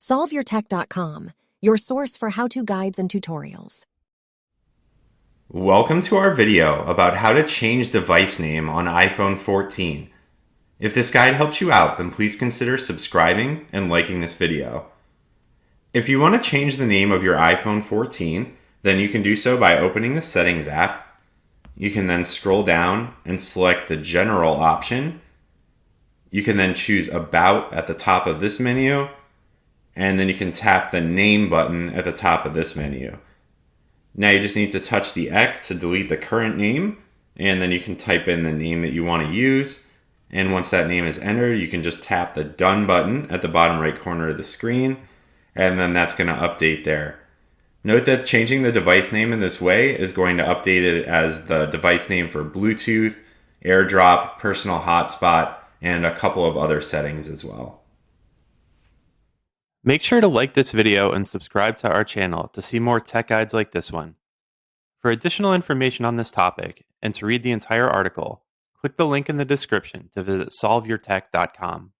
SolveYourTech.com, your source for how-to guides and tutorials. Welcome to our video about how to change device name on iPhone 14. If this guide helps you out, then please consider subscribing and liking this video. If you want to change the name of your iPhone 14, then you can do so by opening the Settings app. You can then scroll down and select the General option. You can then choose About at the top of this menu, and then you can tap the Name button at the top of this menu. Now you just need to touch the X to delete the current name, and then you can type in the name that you want to use. And once that name is entered, you can just tap the Done button at the bottom right corner of the screen, and then that's going to update there. Note that changing the device name in this way is going to update it as the device name for Bluetooth, AirDrop, Personal Hotspot, and a couple of other settings as well. Make sure to like this video and subscribe to our channel to see more tech guides like this one. For additional information on this topic and to read the entire article, click the link in the description to visit solveyourtech.com.